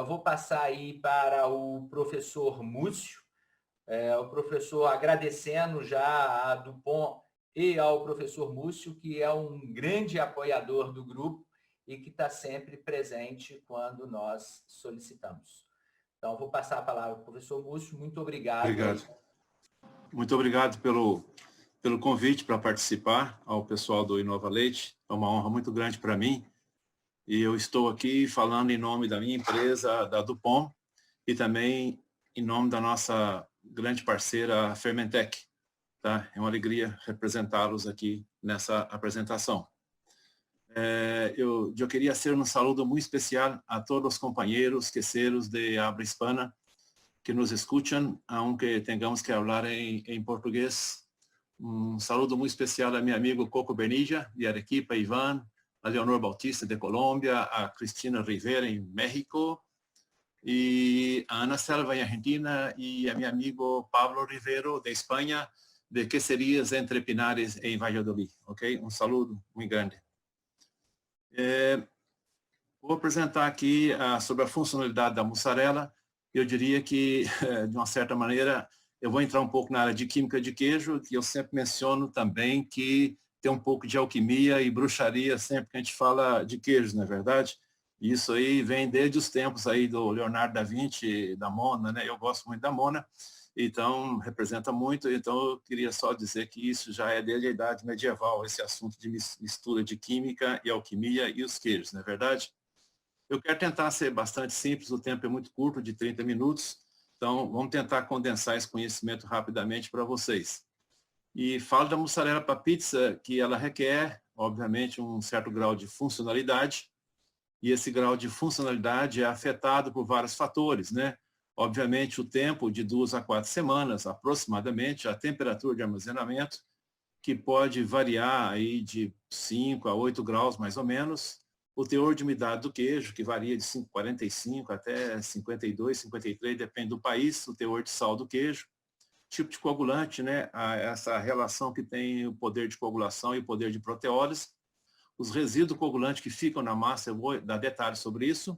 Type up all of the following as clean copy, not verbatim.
Eu vou passar aí para o professor Múcio, o professor agradecendo já a Dupont e ao professor Múcio, que é um grande apoiador do grupo e que está sempre presente quando nós solicitamos. Então, vou passar a palavra para o professor Múcio. Muito obrigado. Obrigado. Muito obrigado pelo convite para participar, ao pessoal do Inova Leite. É uma honra muito grande para mim. E eu estou aqui falando em nome da minha empresa, da Dupont, e também em nome da nossa grande parceira, a Fermentec. Tá? É uma alegria representá-los aqui nessa apresentação. Eu queria hacer um saludo muito especial a todos os companheiros queseros de habla hispana que nos escuchan, aunque tengamos que hablar em português. Um saludo muito especial a meu amigo Coco Benilla, de Arequipa, Iván, a Leonor Bautista, de Colômbia, a Cristina Rivera, em México, e a Ana Selva, em Argentina, e a meu amigo Pablo Rivero, de Espanha, de Queserias Entre Pinares, em Valladolid. Ok? Um saludo muito grande. Vou apresentar aqui sobre a funcionalidade da mussarela. Eu diria que, de uma certa maneira, eu vou entrar um pouco na área de química de queijo, que eu sempre menciono também que tem um pouco de alquimia e bruxaria sempre que a gente fala de queijos, não é verdade? Isso aí vem desde os tempos aí do Leonardo da Vinci, da Mona, né? Eu gosto muito da Mona, então representa muito. Então eu queria só dizer que isso já é desde a idade medieval, esse assunto de mistura de química e alquimia e os queijos, não é verdade? Eu quero tentar ser bastante simples, o tempo é muito curto, de 30 minutos, então vamos tentar condensar esse conhecimento rapidamente para vocês. E falo da mussarela para pizza, que ela requer, obviamente, um certo grau de funcionalidade, e esse grau de funcionalidade é afetado por vários fatores, né? Obviamente, o tempo de 2 a 4 semanas, aproximadamente, a temperatura de armazenamento, que pode variar aí de 5 a 8 graus, mais ou menos, o teor de umidade do queijo, que varia de 45 até 52, 53, depende do país, o teor de sal do queijo, tipo de coagulante, né? Essa relação que tem o poder de coagulação e o poder de proteólise, os resíduos coagulantes que ficam na massa, eu vou dar detalhes sobre isso,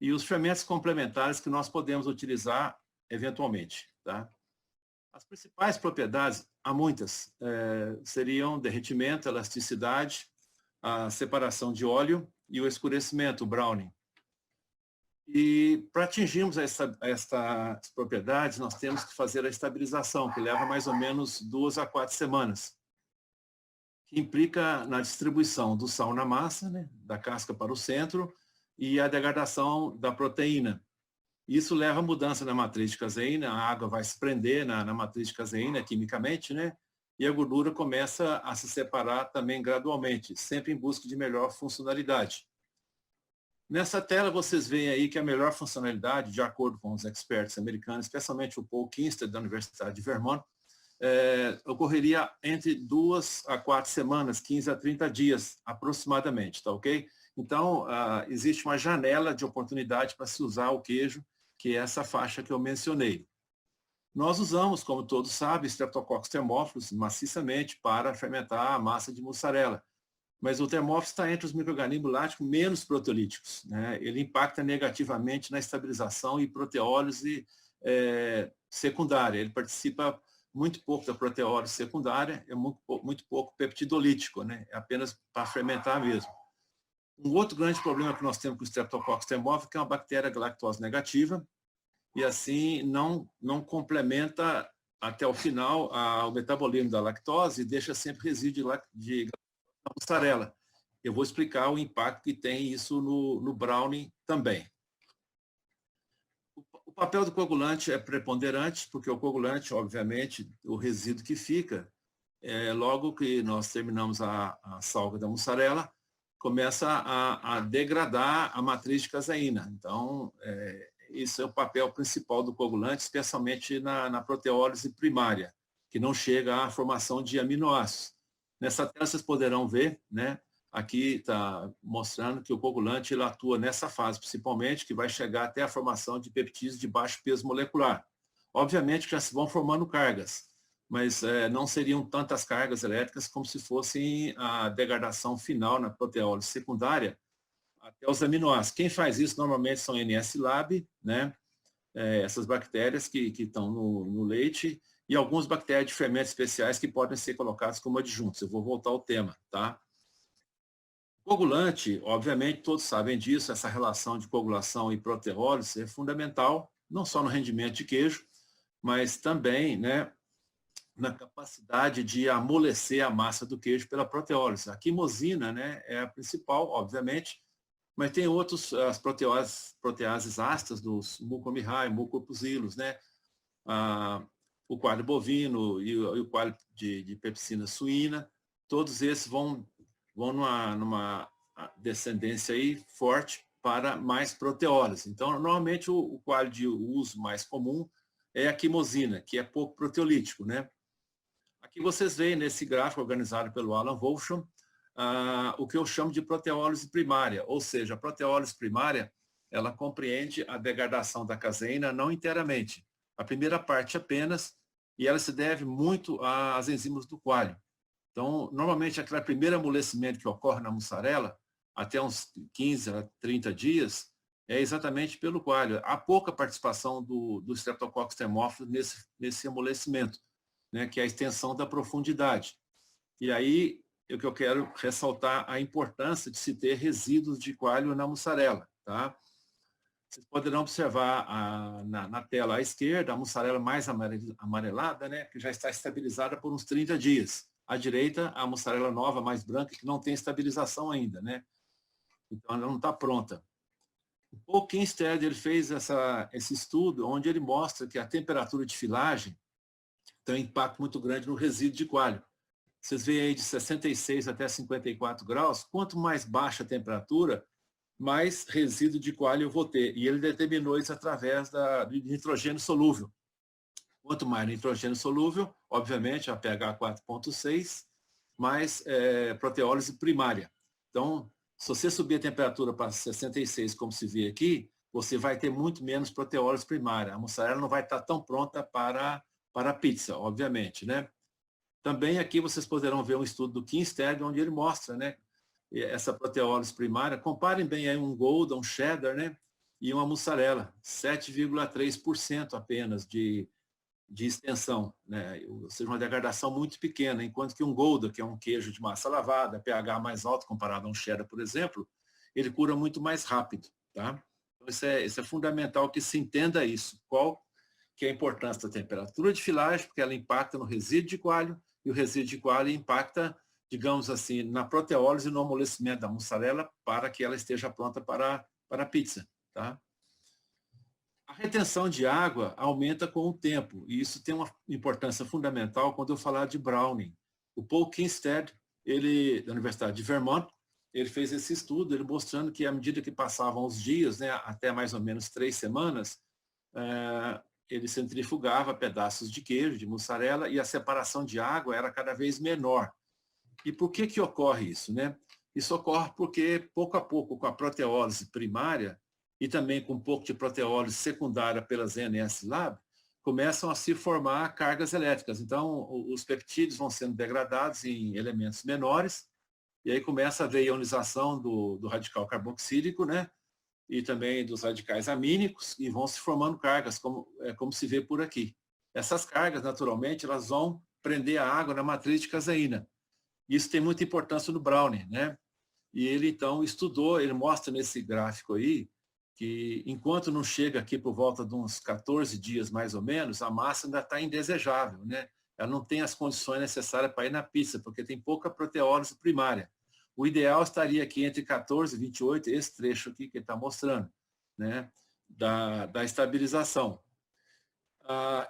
e os fermentos complementares que nós podemos utilizar eventualmente. Tá? As principais propriedades, há muitas, seriam derretimento, elasticidade, a separação de óleo e o escurecimento, o browning. E para atingirmos estas propriedades, nós temos que fazer a estabilização, que leva mais ou menos 2 a 4 semanas, que implica na distribuição do sal na massa, né, da casca para o centro, e a degradação da proteína. Isso leva a mudança na matriz de caseína, a água vai se prender na matriz de caseína, quimicamente, né, e a gordura começa a se separar também gradualmente, sempre em busca de melhor funcionalidade. Nessa tela, vocês veem aí que a melhor funcionalidade, de acordo com os experts americanos, especialmente o Paul Kinster, da Universidade de Vermont, ocorreria entre 2 a 4 semanas, 15 a 30 dias, aproximadamente, tá ok? Então, existe uma janela de oportunidade para se usar o queijo, que é essa faixa que eu mencionei. Nós usamos, como todos sabem, Streptococcus thermophilus maciçamente para fermentar a massa de mussarela. Mas o termófilo está entre os micro-organismos láticos menos proteolíticos, né? Ele impacta negativamente na estabilização e proteólise secundária. Ele participa muito pouco da proteólise secundária, é muito pouco peptidolítico, né? É apenas para fermentar mesmo. Um outro grande problema que nós temos com o Streptococcus thermophilus é que é uma bactéria lactose negativa e assim não complementa até o final o metabolismo da lactose e deixa sempre resíduo de mussarela. Eu vou explicar o impacto que tem isso no brownie também. O papel do coagulante é preponderante, porque o coagulante, obviamente, o resíduo que fica, logo que nós terminamos a salga da mussarela, começa a degradar a matriz de caseína. Então, isso é o papel principal do coagulante, especialmente na proteólise primária, que não chega à formação de aminoácidos. Nessa tela vocês poderão ver, né? Aqui está mostrando que o coagulante ele atua nessa fase, principalmente, que vai chegar até a formação de peptídeos de baixo peso molecular. Obviamente que já se vão formando cargas, mas não seriam tantas cargas elétricas como se fossem a degradação final na proteólise secundária, até os aminoácidos. Quem faz isso normalmente são NS-Lab, né? Essas bactérias que estão no leite, e algumas bactérias de fermentos especiais que podem ser colocadas como adjuntos. Eu vou voltar ao tema, tá? Coagulante, obviamente, todos sabem disso, essa relação de coagulação e proteólise é fundamental, não só no rendimento de queijo, mas também, né, na capacidade de amolecer a massa do queijo pela proteólise. A quimosina, né, é a principal, obviamente, mas tem outros, as proteases ácidas dos mucormyriae, mucopoxilos, né, o coalho bovino e o coalho de pepsina suína, todos esses vão numa descendência aí forte para mais proteólise. Então, normalmente, o coalho de uso mais comum é a quimosina, que é pouco proteolítico, né? Aqui vocês veem nesse gráfico organizado pelo Alan Wolfram, o que eu chamo de proteólise primária, ou seja, a proteólise primária, ela compreende a degradação da caseína não inteiramente, a primeira parte apenas, e ela se deve muito às enzimas do coalho. Então, normalmente, aquele primeiro amolecimento que ocorre na mussarela, até uns 15 a 30 dias, é exatamente pelo coalho. Há pouca participação do Streptococcus thermophilus nesse amolecimento, né, que é a extensão da profundidade. E aí, o que eu quero ressaltar a importância de se ter resíduos de coalho na mussarela, tá? Vocês poderão observar na tela à esquerda a mussarela mais amarelada, né, que já está estabilizada por uns 30 dias. À direita, a mussarela nova, mais branca, que não tem estabilização ainda, né? Então, ela não está pronta. O Paul Kinstead, ele fez esse estudo onde ele mostra que a temperatura de filagem tem um impacto muito grande no resíduo de coalho. Vocês veem aí de 66 até 54 graus, quanto mais baixa a temperatura, mais resíduo de coalho eu vou ter. E ele determinou isso através de nitrogênio solúvel. Quanto mais nitrogênio solúvel, obviamente, a pH 4,6, mais proteólise primária. Então, se você subir a temperatura para 66, como se vê aqui, você vai ter muito menos proteólise primária. A mussarela não vai estar tão pronta para a pizza, obviamente, né? Também aqui vocês poderão ver um estudo do Kinstead, onde ele mostra, né, essa proteólise primária. Comparem bem aí um Gouda, um Cheddar, né, e uma mussarela, 7,3% apenas de extensão, né, ou seja, uma degradação muito pequena, enquanto que um Gouda, que é um queijo de massa lavada, pH mais alto comparado a um Cheddar, por exemplo, ele cura muito mais rápido, tá? Então, isso é fundamental que se entenda isso, qual que é a importância da temperatura de filagem, porque ela impacta no resíduo de coalho, e o resíduo de coalho impacta, digamos assim, na proteólise e no amolecimento da mussarela para que ela esteja pronta para a pizza, tá? A retenção de água aumenta com o tempo, e isso tem uma importância fundamental quando eu falar de browning. O Paul Kinstead, ele, da Universidade de Vermont, ele fez esse estudo, ele mostrando que à medida que passavam os dias, né, até mais ou menos 3 semanas, ele centrifugava pedaços de queijo, de mussarela, e a separação de água era cada vez menor. E por que ocorre isso, né? Isso ocorre porque, pouco a pouco, com a proteólise primária, e também com um pouco de proteólise secundária pelas NS-Lab, começam a se formar cargas elétricas. Então, os peptídeos vão sendo degradados em elementos menores, e aí começa a haver ionização do radical carboxílico, né? E também dos radicais amínicos, e vão se formando cargas, como se vê por aqui. Essas cargas, naturalmente, elas vão prender a água na matriz de caseína. Isso tem muita importância no brownie, né? E ele, então, estudou, ele mostra nesse gráfico aí, que enquanto não chega aqui por volta de uns 14 dias, mais ou menos, a massa ainda está indesejável, né? Ela não tem as condições necessárias para ir na pizza, porque tem pouca proteólise primária. O ideal estaria aqui entre 14 e 28, esse trecho aqui que ele está mostrando, né, da estabilização.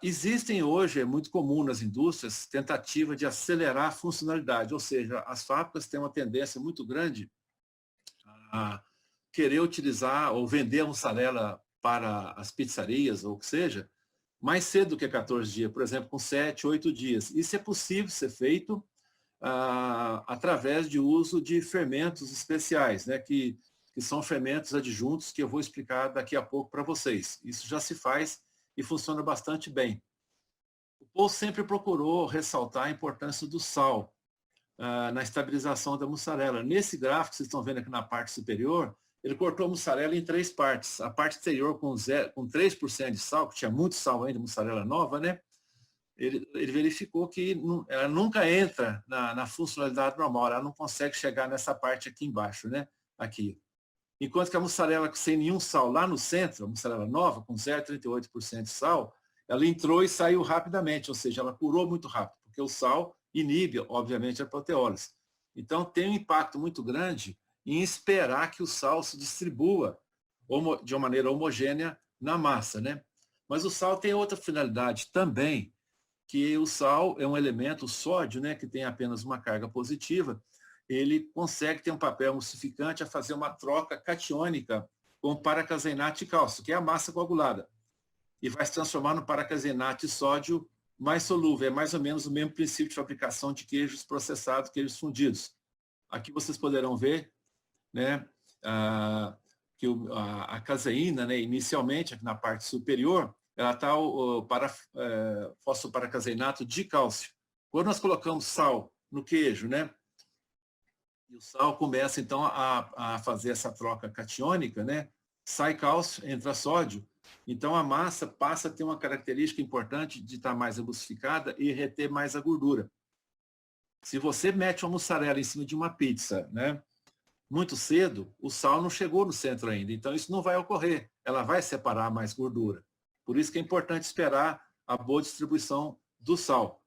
Existem hoje, é muito comum nas indústrias, tentativa de acelerar a funcionalidade, ou seja, as fábricas têm uma tendência muito grande a querer utilizar ou vender a mussarela para as pizzarias, ou o que seja, mais cedo do que 14 dias, por exemplo, com 7, 8 dias. Isso é possível ser feito através de uso de fermentos especiais, né, que são fermentos adjuntos que eu vou explicar daqui a pouco para vocês. Isso já se faz e funciona bastante bem. O Paul sempre procurou ressaltar a importância do sal na estabilização da mussarela. Nesse gráfico que vocês estão vendo aqui na parte superior, ele cortou a mussarela em 3 partes. A parte exterior com 3% de sal, que tinha muito sal ainda, mussarela nova, né? Ele verificou que ela nunca entra na funcionalidade normal, ela não consegue chegar nessa parte aqui embaixo, né? Aqui. Enquanto que a mussarela sem nenhum sal lá no centro, a mussarela nova, com 0,38% de sal, ela entrou e saiu rapidamente, ou seja, ela curou muito rápido, porque o sal inibe, obviamente, a proteólise. Então, tem um impacto muito grande em esperar que o sal se distribua de uma maneira homogênea na massa, né? Mas o sal tem outra finalidade também, que o sal é um elemento, o sódio, né, que tem apenas uma carga positiva, ele consegue ter um papel emulsificante a fazer uma troca catiônica com paracaseinato de cálcio, que é a massa coagulada, e vai se transformar no paracaseinato de sódio mais solúvel. É mais ou menos o mesmo princípio de fabricação de queijos processados, queijos fundidos. Aqui vocês poderão ver, né, que a caseína, né, inicialmente, aqui na parte superior, ela está o fosfoparacaseinato de cálcio. Quando nós colocamos sal no queijo, né, e o sal começa, então, a fazer essa troca catiônica, né, sai cálcio, entra sódio, então a massa passa a ter uma característica importante de estar mais emulsificada e reter mais a gordura. Se você mete uma mussarela em cima de uma pizza, né, muito cedo, o sal não chegou no centro ainda, então isso não vai ocorrer, ela vai separar mais gordura. Por isso que é importante esperar a boa distribuição do sal.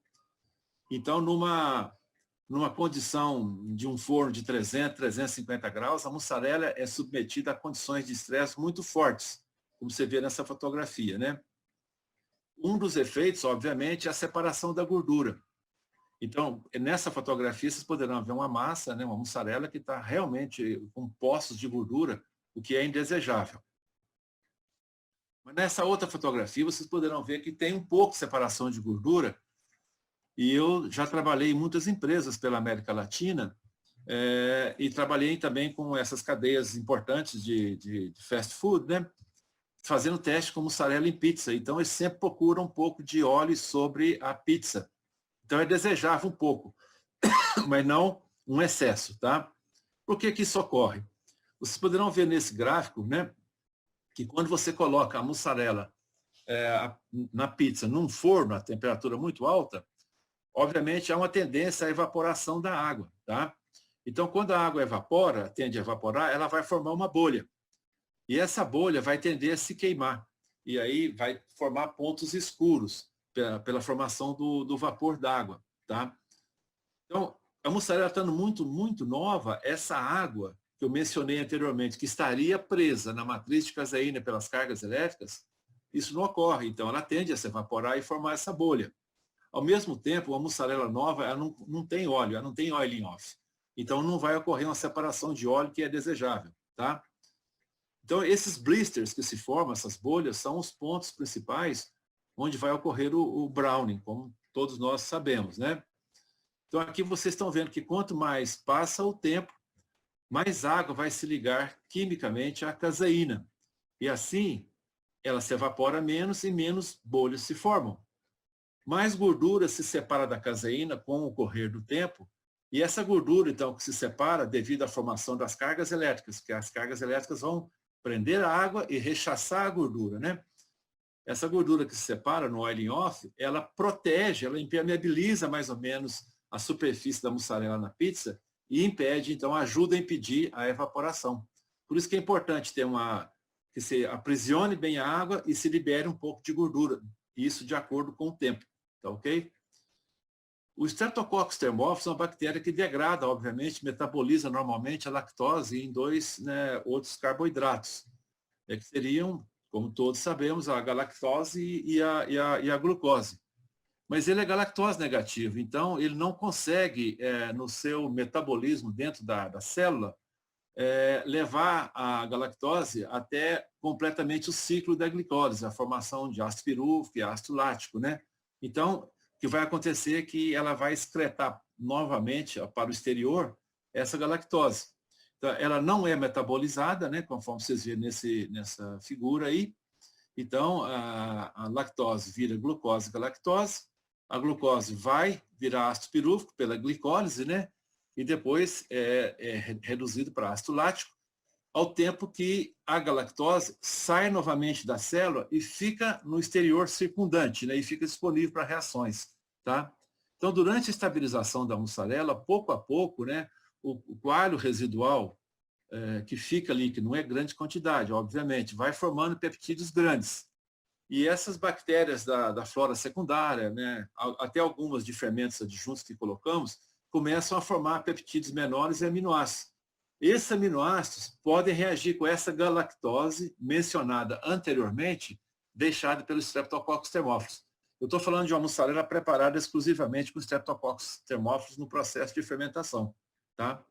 Então, numa condição de um forno de 300, 350 graus, a mussarela é submetida a condições de estresse muito fortes, como você vê nessa fotografia, né? Um dos efeitos, obviamente, é a separação da gordura. Então, nessa fotografia, vocês poderão ver uma massa, né, uma mussarela que está realmente com poços de gordura, o que é indesejável. Mas nessa outra fotografia, vocês poderão ver que tem um pouco de separação de gordura, e eu já trabalhei em muitas empresas pela América Latina, e trabalhei também com essas cadeias importantes de fast food, né, fazendo teste com mussarela em pizza. Então, eles sempre procuram um pouco de óleo sobre a pizza. Então, é desejável um pouco, mas não um excesso, tá? Por que que isso ocorre? Vocês poderão ver nesse gráfico, né, que quando você coloca a mussarela na pizza num forno a temperatura muito alta, obviamente há uma tendência à evaporação da água, tá? Então, quando a água evapora, tende a evaporar, ela vai formar uma bolha. E essa bolha vai tender a se queimar. E aí vai formar pontos escuros pela formação do vapor d'água, tá? Então, a mussarela estando muito, muito nova, essa água que eu mencionei anteriormente, que estaria presa na matriz de caseína pelas cargas elétricas, isso não ocorre. Então, ela tende a se evaporar e formar essa bolha. Ao mesmo tempo, a mussarela nova, ela não tem óleo, ela não tem oiling off. Então, não vai ocorrer uma separação de óleo que é desejável, tá? Então, esses blisters que se formam, essas bolhas, são os pontos principais onde vai ocorrer o browning, como todos nós sabemos, né? Então, aqui vocês estão vendo que quanto mais passa o tempo, mais água vai se ligar quimicamente à caseína. E assim, ela se evapora menos e menos bolhas se formam. Mais gordura se separa da caseína com o correr do tempo, e essa gordura, então, que se separa devido à formação das cargas elétricas, que as cargas elétricas vão prender a água e rechaçar a gordura, né? Essa gordura que se separa no oiling off, ela protege, ela impermeabiliza mais ou menos a superfície da mussarela na pizza e impede, então, ajuda a impedir a evaporação. Por isso que é importante ter que se aprisione bem a água e se libere um pouco de gordura, isso de acordo com o tempo, tá ok? O Streptococcus thermophilus é uma bactéria que degrada, obviamente, metaboliza normalmente a lactose em dois, né, outros carboidratos, que seriam, como todos sabemos, a galactose e a glucose. Mas ele é galactose negativo, então ele não consegue, no seu metabolismo dentro da célula, levar a galactose até completamente o ciclo da glicólise, a formação de ácido pirúvico e ácido lático, né? Então, o que vai acontecer é que ela vai excretar novamente para o exterior essa galactose. Então, ela não é metabolizada, né, conforme vocês viram nessa figura aí. Então, a lactose vira glucose e galactose, a glucose vai virar ácido pirúvico pela glicólise, né? E depois é reduzido para ácido lático. ao tempo que a galactose sai novamente da célula e fica no exterior circundante, né? E fica disponível para reações. Tá? Então, durante a estabilização da mussarela, pouco a pouco, né, o coalho residual que fica ali, que não é grande quantidade, obviamente, vai formando peptídeos grandes. E essas bactérias da flora secundária, né, até algumas de fermentos adjuntos que colocamos, começam a formar peptídeos menores e aminoácidos. Esses aminoácidos podem reagir com essa galactose mencionada anteriormente, deixada pelos Streptococcus thermophilus. Eu estou falando de uma mussarela preparada exclusivamente com Streptococcus thermophilus no processo de fermentação. Tá?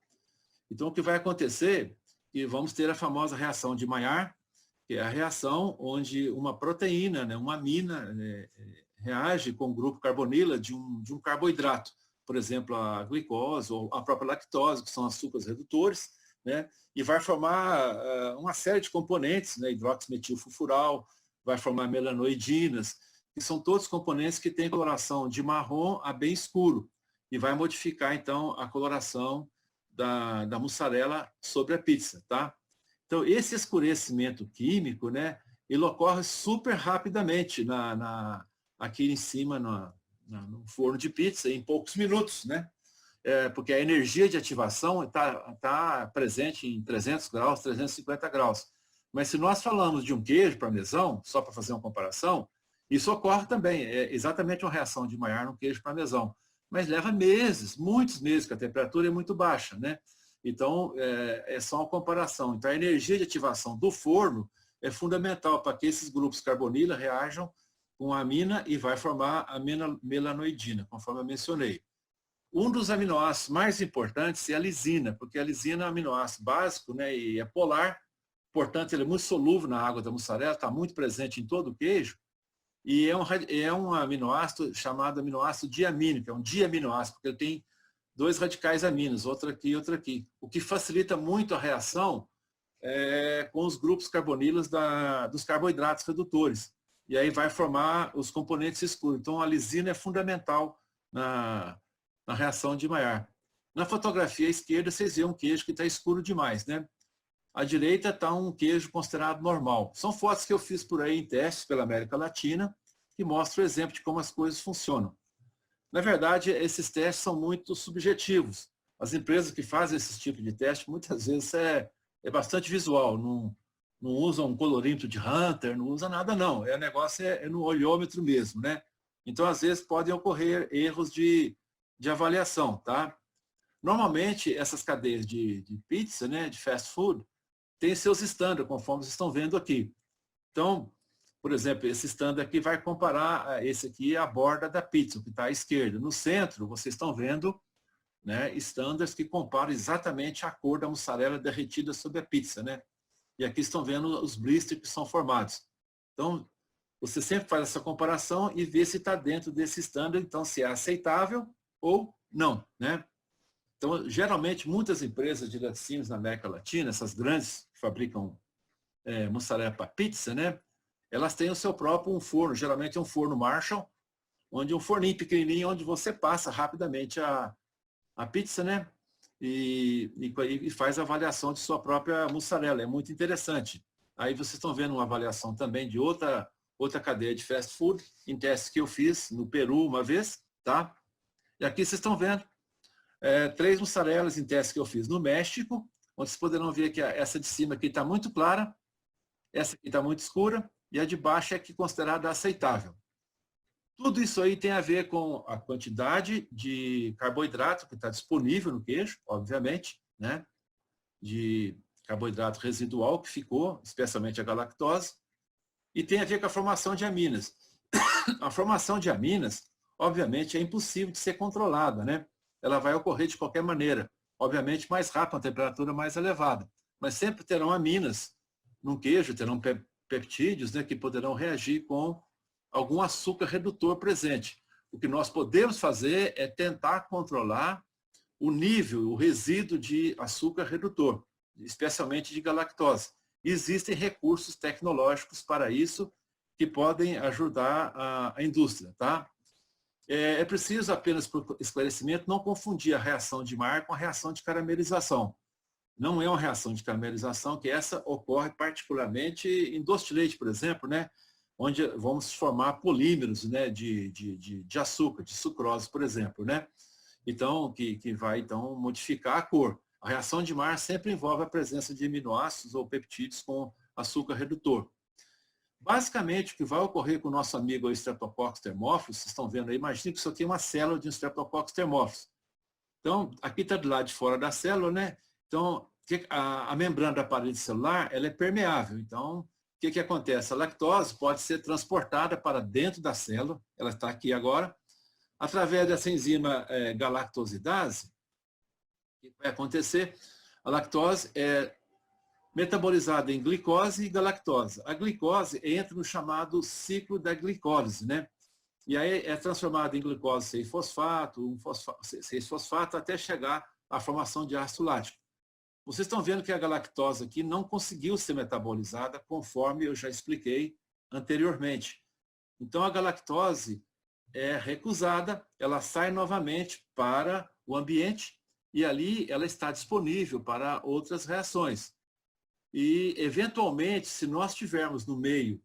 Então, o que vai acontecer é que vamos ter a famosa reação de Maillard, que é a reação onde uma proteína, né, uma amina, reage com o grupo carbonila de um carboidrato, por exemplo, a glicose ou a própria lactose, que são açúcares redutores, né, e vai formar uma série de componentes, né, hidroximetilfurfural, vai formar melanoidinas, que são todos componentes que têm coloração de marrom a bem escuro, e vai modificar, então, a coloração da mussarela sobre a pizza, tá? Então, esse escurecimento químico, né, ele ocorre super rapidamente aqui em cima no forno de pizza, em poucos minutos, né? Porque a energia de ativação está presente em 300 graus, 350 graus. Mas se nós falamos de um queijo parmesão, só para fazer uma comparação, isso ocorre também, é exatamente uma reação de Maillard no queijo parmesão. Mas leva meses, muitos meses, porque a temperatura é muito baixa, né? Então, é só uma comparação. Então, a energia de ativação do forno é fundamental para que esses grupos carbonila reajam com a amina e vai formar a melanoidina, conforme eu mencionei. Um dos aminoácidos mais importantes é a lisina, porque a lisina é um aminoácido básico, né, e é polar, portanto, ele é muito solúvel na água da mussarela, está muito presente em todo o queijo, e é um aminoácido chamado aminoácido diamínico, é um diaminoácido, porque ele tem 2 radicais aminos, outro aqui e outro aqui, o que facilita muito a reação com os grupos carbonilas dos carboidratos redutores. E aí vai formar os componentes escuros. Então, a lisina é fundamental na reação de Maillard. Na fotografia à esquerda, vocês veem um queijo que está escuro demais, né? À direita está um queijo considerado normal. São fotos que eu fiz por aí em testes pela América Latina, que mostram o exemplo de como as coisas funcionam. Na verdade, esses testes são muito subjetivos. As empresas que fazem esse tipo de teste, muitas vezes é bastante visual, não usam um colorímetro de Hunter, não usa nada não, o negócio é no olhômetro mesmo, né? Então, às vezes, podem ocorrer erros de avaliação, tá? Normalmente, essas cadeias de pizza, né, de fast food, têm seus estándares, conforme vocês estão vendo aqui. Então, por exemplo, esse estándar aqui vai comparar esse aqui à borda da pizza, que está à esquerda. No centro, vocês estão vendo, né, estándares que comparam exatamente a cor da mussarela derretida sobre a pizza, né? E aqui estão vendo os blisters que são formados. Então, você sempre faz essa comparação e vê se está dentro desse estándar, então se é aceitável ou não, né? Então, geralmente, muitas empresas de laticínios na América Latina, essas grandes que fabricam mussarela para pizza, né? Elas têm o seu próprio forno, geralmente é um forno Marshall, onde um forninho pequenininho, onde você passa rapidamente a pizza, né? E faz a avaliação de sua própria mussarela. É muito interessante. Aí vocês estão vendo uma avaliação também de outra cadeia de fast food, em testes que eu fiz no Peru uma vez, tá? E aqui vocês estão vendo 3 mussarelas em testes que eu fiz no México, onde vocês poderão ver que essa de cima aqui está muito clara, essa aqui está muito escura, e a de baixo é aqui considerada aceitável. Tudo isso aí tem a ver com a quantidade de carboidrato que está disponível no queijo, obviamente, né? De carboidrato residual que ficou, especialmente a galactose, e tem a ver com a formação de aminas. A formação de aminas, obviamente, é impossível de ser controlada, né? Ela vai ocorrer de qualquer maneira, obviamente mais rápido, a temperatura mais elevada, mas sempre terão aminas no queijo, terão peptídeos, né, que poderão reagir com algum açúcar redutor presente. O que nós podemos fazer é tentar controlar o nível, o resíduo de açúcar redutor, especialmente de galactose. Existem recursos tecnológicos para isso que podem ajudar a indústria, tá? É preciso apenas, por esclarecimento, não confundir a reação de Maillard com a reação de caramelização. não é uma reação de caramelização, que essa ocorre particularmente em doce de leite, por exemplo, né? Onde vamos formar polímeros, né? de açúcar, de sucrose, por exemplo, né? Então, que vai então, modificar a cor. A reação de Maillard sempre envolve a presença de aminoácidos ou peptídeos com açúcar redutor. Basicamente, o que vai ocorrer com o nosso amigo Streptococcus thermophilus, vocês estão vendo aí, imagine que isso aqui é uma célula de um Streptococcus thermophilus. Então, aqui está do lado de fora da célula, né? Então, a membrana da parede celular, ela é permeável. Então, o que acontece? A lactose pode ser transportada para dentro da célula, ela está aqui agora, através dessa enzima galactosidase. O que vai acontecer? A lactose é metabolizada em glicose e galactose. A glicose entra no chamado ciclo da glicólise, né? E aí é transformada em glicose 6-fosfato, 6-fosfato, até chegar à formação de ácido lático. Vocês estão vendo que a galactose aqui não conseguiu ser metabolizada, conforme eu já expliquei anteriormente. Então, a galactose é recusada, ela sai novamente para o ambiente e ali ela está disponível para outras reações. E, eventualmente, se nós tivermos no meio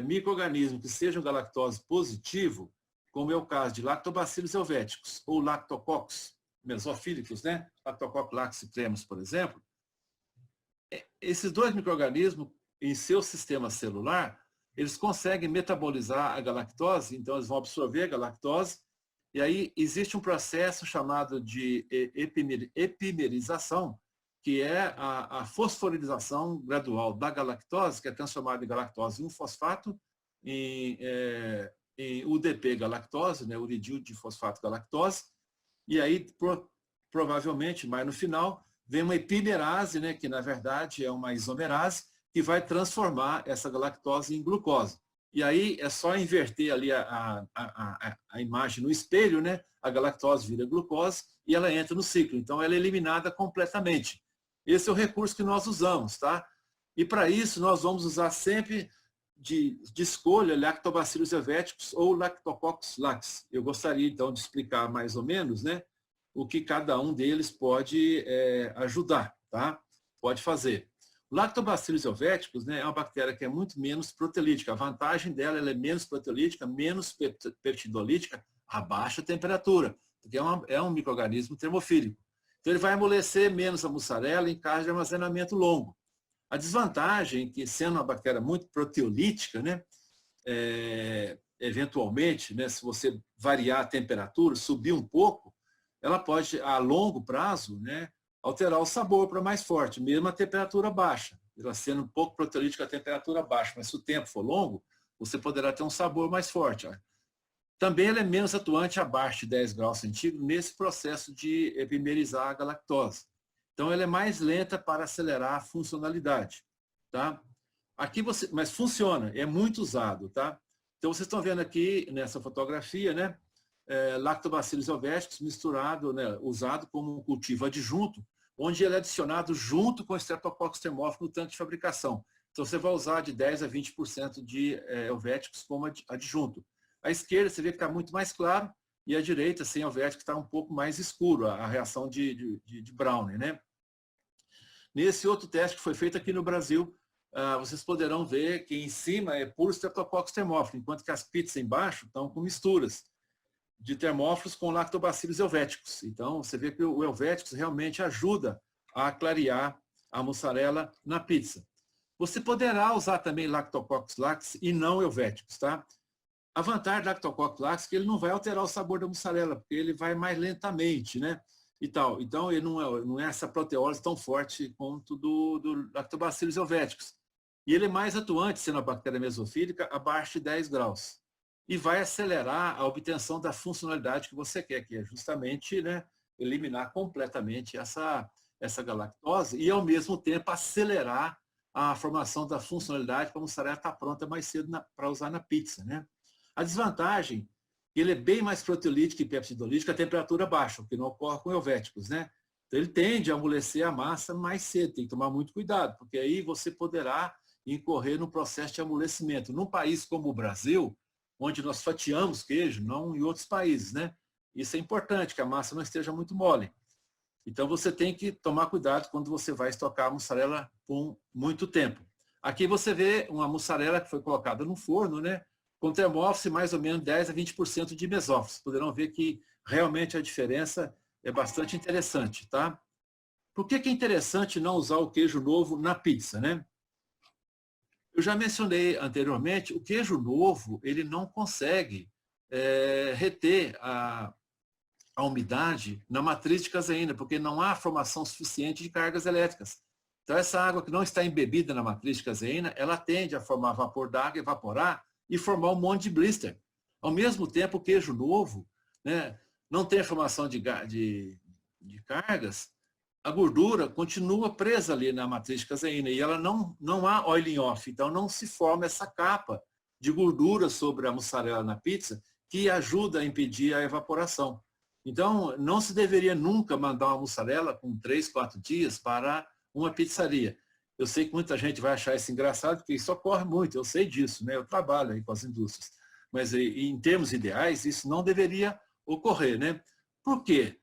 micro-organismos que sejam galactose positivo, como é o caso de lactobacillus helvéticos ou lactococcus mesofílicos, né? Lactococcus laxipremus, por exemplo, esses dois micro-organismos, em seu sistema celular, eles conseguem metabolizar a galactose, então eles vão absorver a galactose, e aí existe um processo chamado de epimerização, que é a fosforilação gradual da galactose, que é transformada em galactose 1-fosfato, em UDP-galactose, né, uridil de fosfato galactose, e aí provavelmente, mas no final, vem uma epimerase, né, que na verdade é uma isomerase, que vai transformar essa galactose em glucose. E aí é só inverter ali a imagem no espelho, né, a galactose vira glucose e ela entra no ciclo. Então ela é eliminada completamente. Esse é o recurso que nós usamos, tá? E para isso nós vamos usar sempre de escolha lactobacillus helvéticos ou lactococcus lax. Eu gostaria então de explicar mais ou menos, né, o que cada um deles pode ajudar, tá? Pode fazer. O lactobacillus helvéticos, né, é uma bactéria que é muito menos proteolítica. A vantagem dela, ela é menos proteolítica, menos peptidolítica a baixa temperatura, porque é um micro-organismo termofílico. Então ele vai amolecer menos a mussarela em caso de armazenamento longo. A desvantagem, que sendo uma bactéria muito proteolítica, né, eventualmente, né, se você variar a temperatura, subir um pouco, ela pode, a longo prazo, né, alterar o sabor para mais forte, mesmo a temperatura baixa. Ela sendo um pouco proteolítica a temperatura baixa, mas se o tempo for longo, você poderá ter um sabor mais forte. Ó. Também ela é menos atuante abaixo de 10 graus centígrados nesse processo de epimerizar a galactose. Então, ela é mais lenta para acelerar a funcionalidade. Tá? Aqui mas funciona, é muito usado. Tá? Então, vocês estão vendo aqui nessa fotografia, né, lactobacillus helvéticos misturado, né, usado como um cultivo adjunto, onde ele é adicionado junto com o Streptococcus thermophilus no tanque de fabricação. Então, você vai usar de 10% a 20% de helvéticos como adjunto. À esquerda, você vê que está muito mais claro, e à direita, sem helvético, está um pouco mais escuro, a reação de Browne. Né? Nesse outro teste que foi feito aqui no Brasil, vocês poderão ver que em cima é puro Streptococcus thermophilus, enquanto que as pizzas embaixo estão com misturas de termófilos com lactobacillus helvéticos. Então, você vê que o helvéticos realmente ajuda a clarear a mussarela na pizza. Você poderá usar também lactococcus lax e não helvéticos, tá? A vantagem do lactococcus lax é que ele não vai alterar o sabor da mussarela, porque ele vai mais lentamente, né? E tal. Então, ele não é essa proteólise tão forte quanto do lactobacillus helvéticos. E ele é mais atuante, sendo a bactéria mesofílica, abaixo de 10 graus. E vai acelerar a obtenção da funcionalidade que você quer, que é justamente, né, eliminar completamente essa galactose e, ao mesmo tempo, acelerar a formação da funcionalidade para a mussarela estar pronta mais cedo para usar na pizza. Né? A desvantagem, ele é bem mais proteolítico e peptidolítico a temperatura baixa, o que não ocorre com helvéticos. Né? Então, ele tende a amolecer a massa mais cedo, tem que tomar muito cuidado, porque aí você poderá incorrer no processo de amolecimento. Num país como o Brasil, onde nós fatiamos queijo, não em outros países, né? Isso é importante, que a massa não esteja muito mole. Então, você tem que tomar cuidado quando você vai estocar a mussarela por muito tempo. Aqui você vê uma mussarela que foi colocada no forno, né? Com termófilo mais ou menos 10 a 20% de mesófilo. Poderão ver que realmente a diferença é bastante interessante, tá? Por que é interessante não usar o queijo novo na pizza, né? Eu já mencionei anteriormente, o queijo novo, ele não consegue reter a umidade na matriz de caseína, porque não há formação suficiente de cargas elétricas. Então, essa água que não está embebida na matriz de caseína, ela tende a formar vapor d'água, evaporar e formar um monte de blister. Ao mesmo tempo, o queijo novo, né, não tem a formação de cargas, a gordura continua presa ali na matriz de caseína e ela não há oiling off, então não se forma essa capa de gordura sobre a mussarela na pizza que ajuda a impedir a evaporação. Então, não se deveria nunca mandar uma mussarela com 3, 4 dias para uma pizzaria. Eu sei que muita gente vai achar isso engraçado, porque isso ocorre muito, eu sei disso, né? Eu trabalho aí com as indústrias. Mas, em termos ideais, isso não deveria ocorrer, né? Por quê?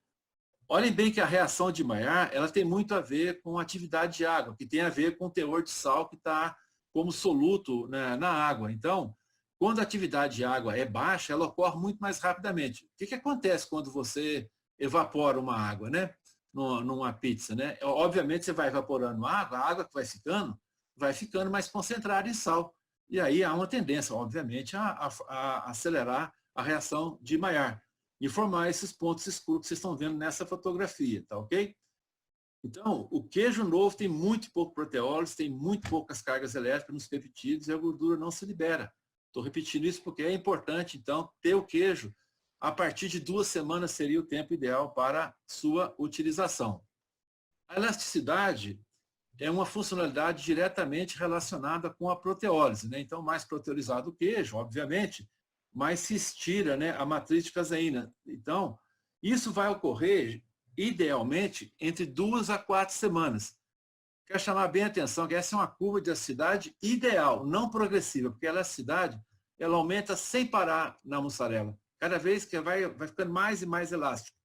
Olhem bem que a reação de Maillard, ela tem muito a ver com a atividade de água, que tem a ver com o teor de sal que está como soluto na água. Então, quando a atividade de água é baixa, ela ocorre muito mais rapidamente. O que acontece quando você evapora uma água, né? Numa pizza, né? Obviamente, você vai evaporando água, a água que vai ficando mais concentrada em sal. E aí há uma tendência, obviamente, a acelerar a reação de Maillard e formar esses pontos escuros que vocês estão vendo nessa fotografia, tá ok? Então, o queijo novo tem muito pouco proteólise, tem muito poucas cargas elétricas nos peptídeos e a gordura não se libera. Estou repetindo isso porque é importante, então, ter o queijo. A partir de 2 semanas seria o tempo ideal para sua utilização. A elasticidade é uma funcionalidade diretamente relacionada com a proteólise, né? Então, mais proteolizado o queijo, obviamente, mais se estira, né, a matriz de caseína. Então, isso vai ocorrer, idealmente, entre 2 a 4 semanas. Quero chamar bem a atenção que essa é uma curva de elasticidade ideal, não progressiva, porque a elasticidade ela aumenta sem parar na mussarela. Cada vez que vai ficando mais e mais elástico.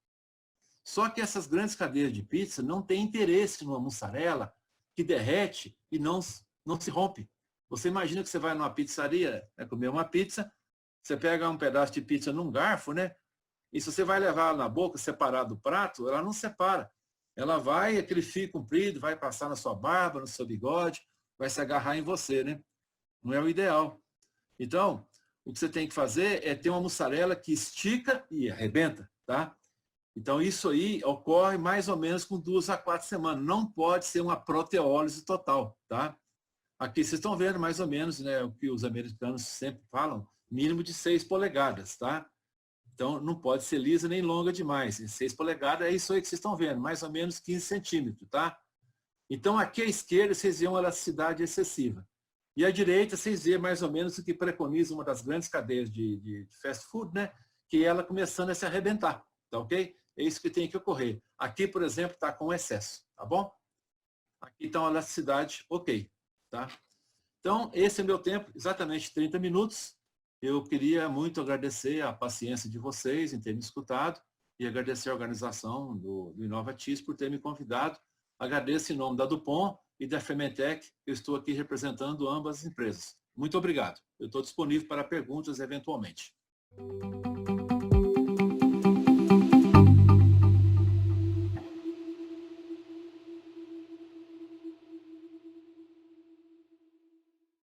Só que essas grandes cadeias de pizza não têm interesse numa mussarela que derrete e não se rompe. Você imagina que você vai numa pizzaria, comer uma pizza, você pega um pedaço de pizza num garfo, né? E se você vai levar ela na boca, separado do prato, ela não separa. Ela vai, aquele fio comprido, vai passar na sua barba, no seu bigode, vai se agarrar em você, né? Não é o ideal. Então, o que você tem que fazer é ter uma mussarela que estica e arrebenta, tá? Então, isso aí ocorre mais ou menos com 2 a 4 semanas. Não pode ser uma proteólise total, tá? Aqui vocês estão vendo mais ou menos, né, o que os americanos sempre falam, mínimo de 6 polegadas, tá? Então, não pode ser lisa nem longa demais. 6 polegadas é isso aí que vocês estão vendo, mais ou menos 15 centímetros, tá? Então, aqui à esquerda, vocês veem uma elasticidade excessiva. E à direita, vocês veem mais ou menos o que preconiza uma das grandes cadeias de fast food, né? Que é ela começando a se arrebentar, tá ok? É isso que tem que ocorrer. Aqui, por exemplo, está com excesso, tá bom? Aqui está uma elasticidade ok, tá? Então, esse é o meu tempo, exatamente 30 minutos. Eu queria muito agradecer a paciência de vocês em ter me escutado e agradecer a organização do Inovatis por ter me convidado. Agradeço em nome da Dupont e da Fermentec, eu estou aqui representando ambas as empresas. Muito obrigado. Eu estou disponível para perguntas eventualmente.